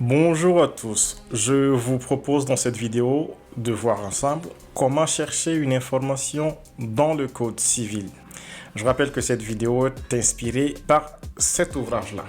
Bonjour à tous, je vous propose dans cette vidéo de voir ensemble comment chercher une information dans le code civil. Je rappelle que cette vidéo est inspirée par cet ouvrage-là.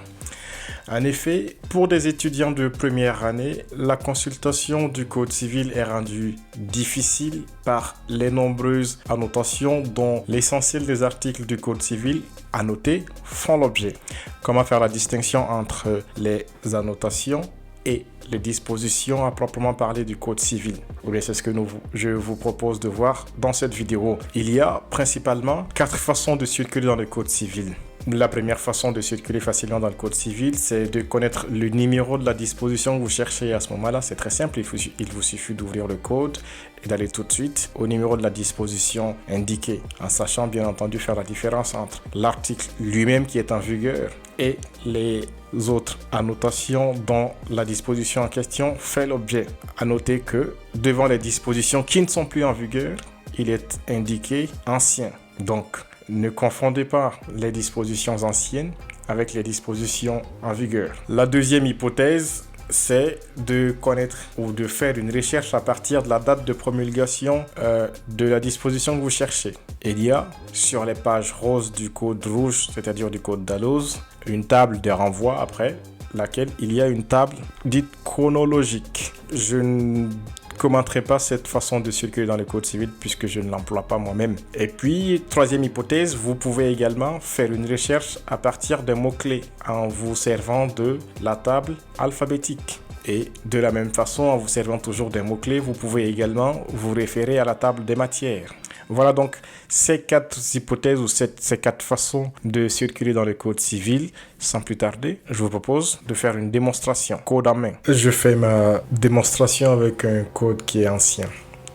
En effet, pour des étudiants de première année, la consultation du code civil est rendue difficile par les nombreuses annotations dont l'essentiel des articles du code civil annotés font l'objet. Comment faire la distinction entre les annotations et les dispositions à proprement parler du code civil? Ou bien c'est ce que je vous propose de voir dans cette vidéo. Il y a principalement 4 façons de circuler dans le code civil. La première façon de circuler facilement dans le code civil, c'est de connaître le numéro de la disposition que vous cherchez. À ce moment-là, c'est très simple. Il vous suffit d'ouvrir le code et d'aller tout de suite au numéro de la disposition indiquée, en sachant bien entendu faire la différence entre l'article lui-même qui est en vigueur et les autres annotations dont la disposition en question fait l'objet. À noter que devant les dispositions qui ne sont plus en vigueur, il est indiqué ancien. Donc, ne confondez pas les dispositions anciennes avec les dispositions en vigueur. La deuxième hypothèse, c'est de connaître ou de faire une recherche à partir de la date de promulgation de la disposition que vous cherchez. Il y a sur les pages roses du code rouge, c'est-à-dire du code Dalloz, une table de renvoi après laquelle il y a une table dite chronologique. Je ne commenterai pas cette façon de circuler dans le code civil puisque je ne l'emploie pas moi-même. Et puis, troisième hypothèse, vous pouvez également faire une recherche à partir de mots-clés en vous servant de la table alphabétique. Et de la même façon, en vous servant toujours des mots-clés, vous pouvez également vous référer à la table des matières. Voilà donc ces 4 hypothèses ou ces 4 façons de circuler dans le code civil. Sans plus tarder, je vous propose de faire une démonstration, code en main. Je fais ma démonstration avec un code qui est ancien.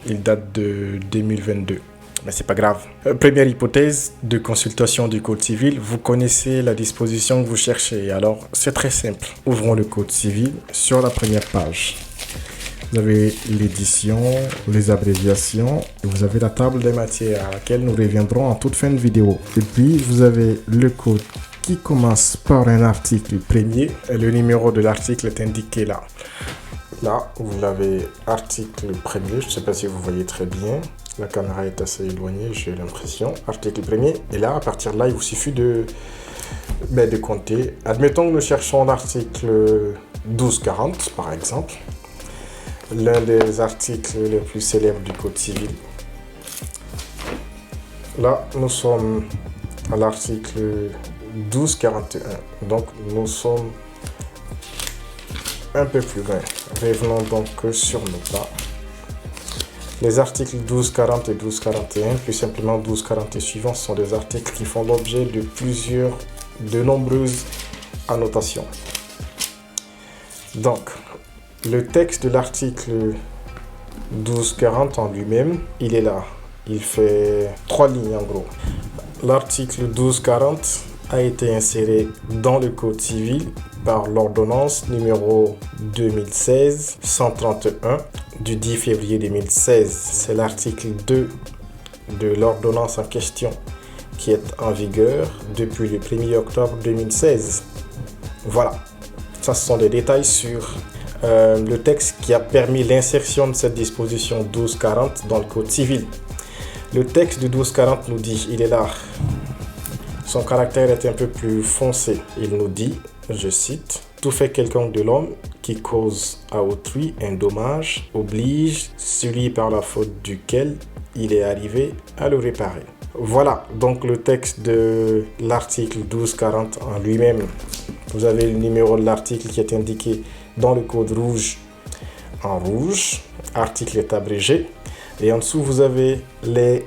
Il date de 2022. Mais c'est pas grave. Première hypothèse de consultation du code civil. Vous connaissez la disposition que vous cherchez. Alors, c'est très simple. Ouvrons le code civil sur la première page. Vous avez l'édition, les abréviations, et vous avez la table des matières à laquelle nous reviendrons en toute fin de vidéo. Et puis, vous avez le code qui commence par un article premier. Et le numéro de l'article est indiqué là. Là, vous l'avez article premier. Je ne sais pas si vous voyez très bien. La caméra est assez éloignée, j'ai l'impression. Article premier. Et là, à partir de là, il vous suffit de compter. Admettons que nous cherchons l'article 1240, par exemple. L'un des articles les plus célèbres du code civil. Là, nous sommes à l'article 1241. Donc, nous sommes un peu plus loin. Revenons donc sur nos pas. Les articles 1240 et 1241, plus simplement 1240 et suivants, sont des articles qui font l'objet de nombreuses annotations. Donc, le texte de l'article 1240 en lui-même, il est là. Il fait 3 lignes en gros. L'article 1240 a été inséré dans le code civil par l'ordonnance numéro 2016-131 du 10 février 2016. C'est l'article 2 de l'ordonnance en question qui est en vigueur depuis le 1er octobre 2016. Voilà, ça ce sont des détails sur le texte qui a permis l'insertion de cette disposition 1240 dans le code civil. Le texte de 1240 nous dit, il est là, son caractère est un peu plus foncé. Il nous dit, je cite, « Tout fait quelconque de l'homme qui cause à autrui un dommage oblige celui par la faute duquel il est arrivé à le réparer. » Voilà donc le texte de l'article 1240 en lui-même. Vous avez le numéro de l'article qui est indiqué dans le code rouge en rouge. Article est abrégé. Et en dessous, vous avez les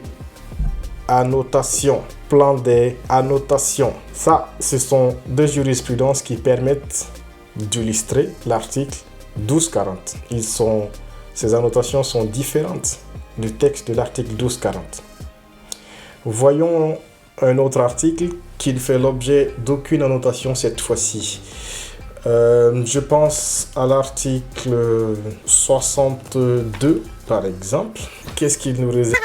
annotations. Plan des annotations. Ça, ce sont deux jurisprudences qui permettent d'illustrer l'article 1240. Ces annotations sont différentes du texte de l'article 1240. Voyons un autre article qui ne fait l'objet d'aucune annotation cette fois-ci. Je pense à l'article 62 par exemple. Qu'est-ce qu'il nous réserve?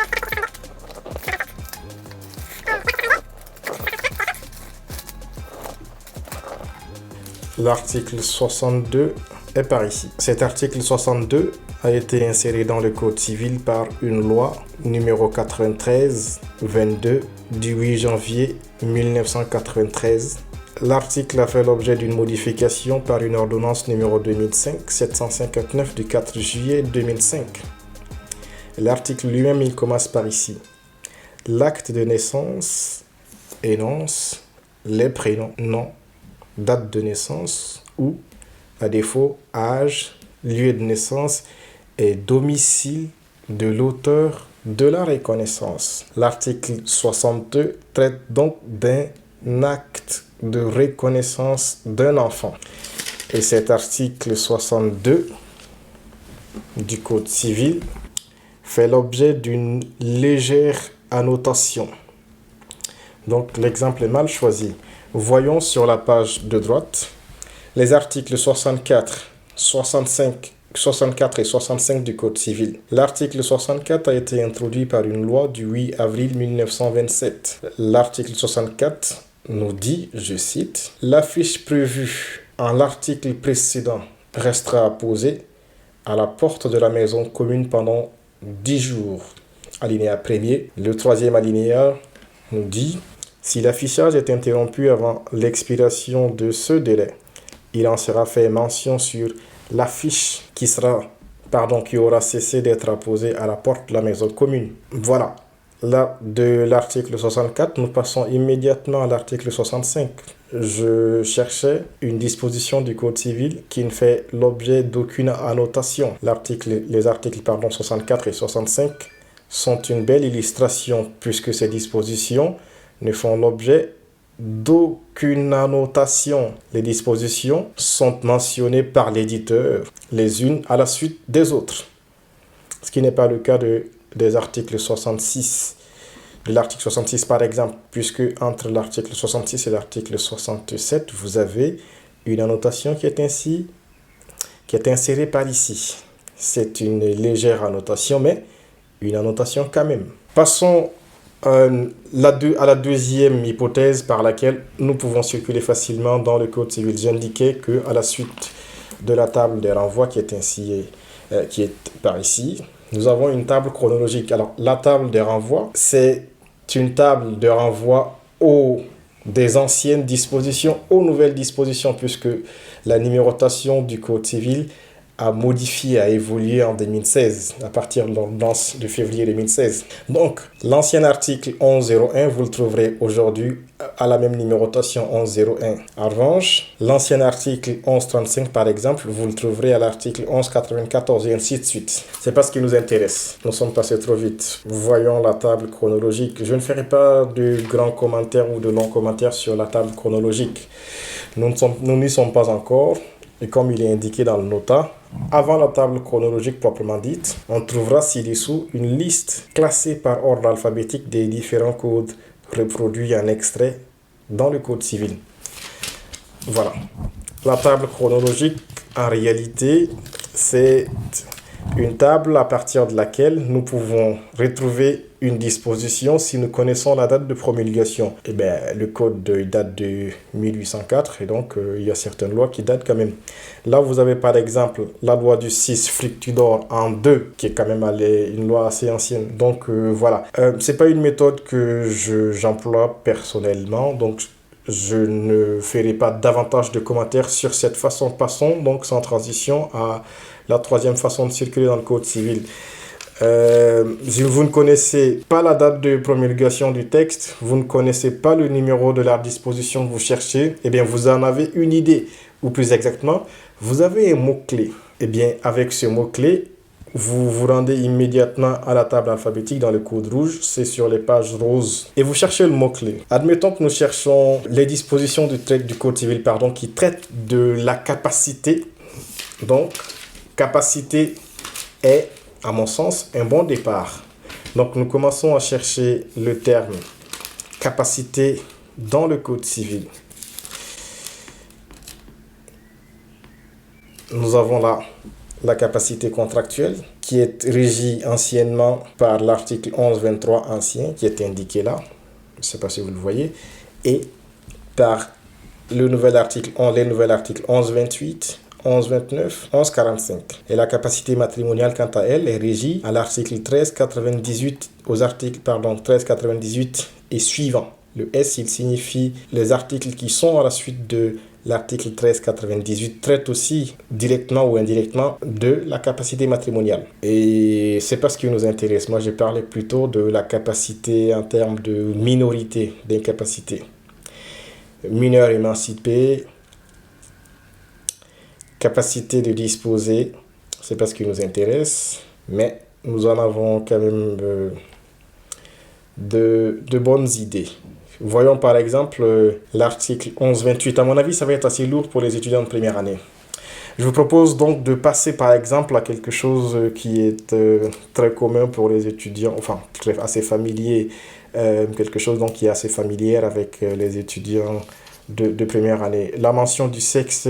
L'article 62 est par ici. Cet article 62 a été inséré dans le Code civil par une loi numéro 93-22 du 8 janvier 1993. L'article a fait l'objet d'une modification par une ordonnance numéro 2005-759 du 4 juillet 2005. L'article lui-même, il commence par ici. L'acte de naissance énonce les prénoms, nom, date de naissance ou, à défaut, âge, lieu de naissance et domicile de l'auteur de la reconnaissance. L'article 62 traite donc d'un acte de reconnaissance d'un enfant. Et cet article 62 du Code civil fait l'objet d'une légère annotation. Donc l'exemple est mal choisi. Voyons sur la page de droite les articles 64, 65, 64 et 65 du Code civil. L'article 64 a été introduit par une loi du 8 avril 1927. L'article 64 nous dit, je cite, « L'affiche prévue en l'article précédent restera apposée à la porte de la maison commune pendant 10 jours. » Alinéa premier. Le troisième alinéa nous dit « Si l'affichage est interrompu avant l'expiration de ce délai, il en sera fait mention sur l'affiche qui aura cessé d'être apposée à la porte de la maison commune. » Voilà. Là, de l'article 64, nous passons immédiatement à l'article 65. Je cherchais une disposition du Code civil qui ne fait l'objet d'aucune annotation. Les articles 64 et 65 sont une belle illustration puisque ces dispositions ne font l'objet d'aucune annotation. Les dispositions sont mentionnées par l'éditeur, les unes à la suite des autres. Ce qui n'est pas le cas des articles 66. De l'article 66 par exemple, puisque entre l'article 66 et l'article 67, vous avez une annotation qui est insérée par ici. C'est une légère annotation, mais une annotation quand même. Passons à la deuxième hypothèse par laquelle nous pouvons circuler facilement dans le Code civil. J'indiquais qu'à la suite de la table des renvois qui est par ici, nous avons une table chronologique. Alors, la table des renvois, c'est une table de renvoi des anciennes dispositions aux nouvelles dispositions, puisque la numérotation du Code civil a modifié, a évolué en 2016, à partir de l'ordonnance de février 2016. Donc, l'ancien article 1101, vous le trouverez aujourd'hui à la même numérotation 1101. En revanche, l'ancien article 1135, par exemple, vous le trouverez à l'article 1194 et ainsi de suite. C'est pas ce qui nous intéresse. Nous sommes passés trop vite. Voyons la table chronologique. Je ne ferai pas de grands commentaires ou de longs commentaires sur la table chronologique. Nous n'y sommes pas encore. Et comme il est indiqué dans le nota, avant la table chronologique proprement dite, on trouvera ci-dessous une liste classée par ordre alphabétique des différents codes reproduits en extrait dans le Code civil. Voilà. La table chronologique, en réalité, c'est une table à partir de laquelle nous pouvons retrouver une disposition si nous connaissons la date de promulgation. Eh bien, le code date de 1804 et donc il y a certaines lois qui datent quand même. Là, vous avez par exemple la loi du 6 Fructidor en 2, qui est quand même une loi assez ancienne. Donc voilà. C'est pas une méthode que j'emploie personnellement, donc je ne ferai pas davantage de commentaires sur cette façon. Passons donc sans transition à la troisième façon de circuler dans le Code civil. Si vous ne connaissez pas la date de promulgation du texte, vous ne connaissez pas le numéro de la disposition que vous cherchez, eh bien vous en avez une idée, ou plus exactement, vous avez un mot-clé. Eh bien avec ce mot-clé, vous vous rendez immédiatement à la table alphabétique dans le code rouge, c'est sur les pages roses, et vous cherchez le mot-clé. Admettons que nous cherchons les dispositions du Code civil qui traitent de la capacité. Donc, capacité est, à mon sens, un bon départ. Donc, nous commençons à chercher le terme capacité dans le Code civil. Nous avons là la capacité contractuelle qui est régie anciennement par l'article 1123 ancien qui est indiqué là. Je ne sais pas si vous le voyez. Et par les nouveaux articles 1128, 1129, 1145. Et la capacité matrimoniale, quant à elle, est régie à l'article 1398, aux articles, 1398 et suivants. Le S, il signifie les articles qui sont à la suite de l'article 1398 traite aussi directement ou indirectement de la capacité matrimoniale. Et c'est pas ce qui nous intéresse. Moi, j'ai parlé plutôt de la capacité en termes de minorité d'incapacité. Mineur émancipé, capacité de disposer, c'est pas ce qui nous intéresse, mais nous en avons quand même de bonnes idées. Voyons par exemple l'article 1128. À mon avis, ça va être assez lourd pour les étudiants de première année. Je vous propose donc de passer par exemple à quelque chose qui est très commun pour les étudiants, enfin assez familier, quelque chose donc qui est assez familière avec les étudiants de première année. La mention du sexe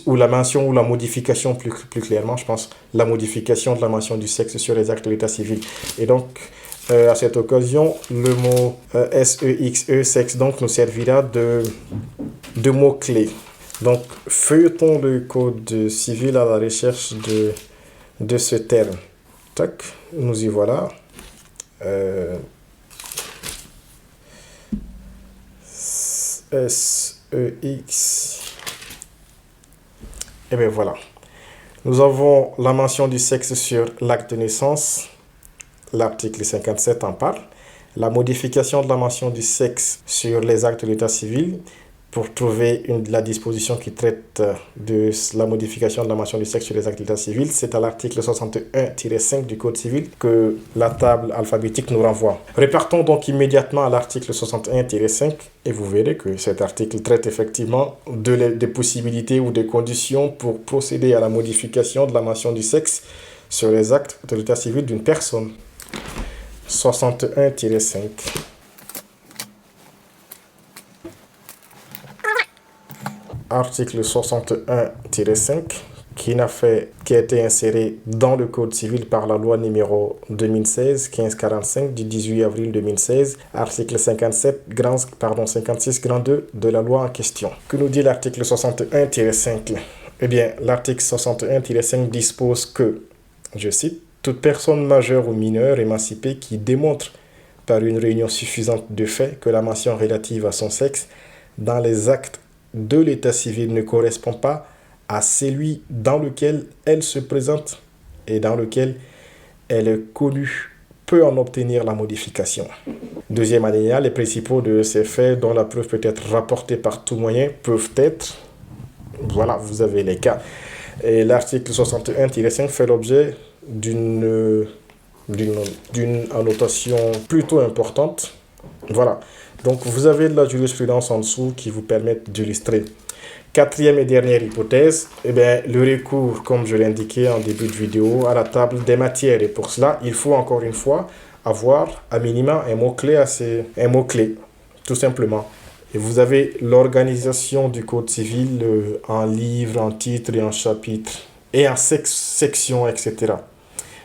ou la mention ou la modification plus clairement, je pense, la modification de la mention du sexe sur les actes de l'état civil. Et donc, à cette occasion, le mot SEXE, sexe, donc, nous servira de mot-clé. Donc, feuilletons le code civil à la recherche de ce terme. Tac, nous y voilà. SEX. Et bien voilà. Nous avons la mention du sexe sur l'acte de naissance. L'article 57 en parle. La modification de la mention du sexe sur les actes de l'état civil pour trouver la disposition qui traite de la modification de la mention du sexe sur les actes de l'état civil. C'est à l'article 61-5 du Code civil que la table alphabétique nous renvoie. Repartons donc immédiatement à l'article 61-5 et vous verrez que cet article traite effectivement des possibilités ou des conditions pour procéder à la modification de la mention du sexe sur les actes de l'état civil d'une personne. 61-5. Article 61-5 qui a été inséré dans le Code civil par la loi numéro 2016-1545 du 18 avril 2016, article 56 grand 2 de la loi en question. Que nous dit l'article 61-5? Eh bien, l'article 61-5 dispose que, je cite, toute personne majeure ou mineure émancipée qui démontre par une réunion suffisante de faits que la mention relative à son sexe dans les actes de l'état civil ne correspond pas à celui dans lequel elle se présente et dans lequel elle est connue peut en obtenir la modification. Deuxième alinéa, les principaux de ces faits dont la preuve peut être rapportée par tout moyen peuvent être, voilà, vous avez les cas. Et l'article 61-5 fait l'objet d'une annotation plutôt importante. Voilà. Donc, vous avez de la jurisprudence en dessous qui vous permettent d'illustrer. Quatrième et dernière hypothèse, eh bien, le recours, comme je l'indiquais en début de vidéo, à la table des matières. Et pour cela, il faut encore une fois avoir à minima un mot-clé, tout simplement. Et vous avez l'organisation du Code civil en livres, en titres et en chapitres, et en sections, etc.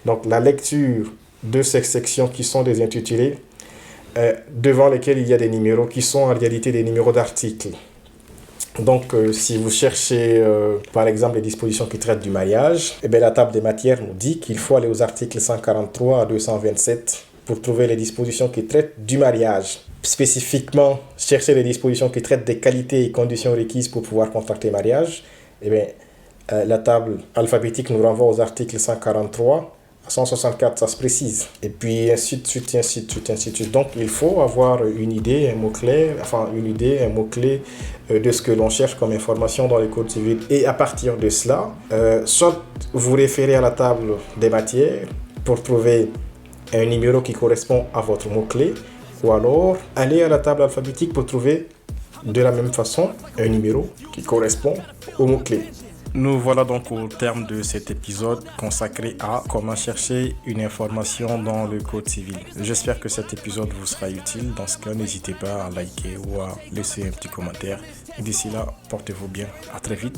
Donc, la lecture de ces sections qui sont des intitulés, devant lesquels il y a des numéros qui sont en réalité des numéros d'articles. Donc, si vous cherchez, par exemple, les dispositions qui traitent du mariage, eh bien, la table des matières nous dit qu'il faut aller aux articles 143 à 227 pour trouver les dispositions qui traitent du mariage. Spécifiquement, chercher les dispositions qui traitent des qualités et conditions requises pour pouvoir contracter mariage, eh bien, la table alphabétique nous renvoie aux articles 143 à 164, ça se précise. Et puis ainsi de suite, ainsi de suite, ainsi de suite. Donc il faut avoir une idée, un mot-clé, de ce que l'on cherche comme information dans le Code civil. Et à partir de cela, soit vous référez à la table des matières pour trouver un numéro qui correspond à votre mot-clé, ou alors allez à la table alphabétique pour trouver de la même façon un numéro qui correspond au mot-clé. Nous voilà donc au terme de cet épisode consacré à comment chercher une information dans le Code civil. J'espère que cet épisode vous sera utile. Dans ce cas, n'hésitez pas à liker ou à laisser un petit commentaire. D'ici là, portez-vous bien. À très vite.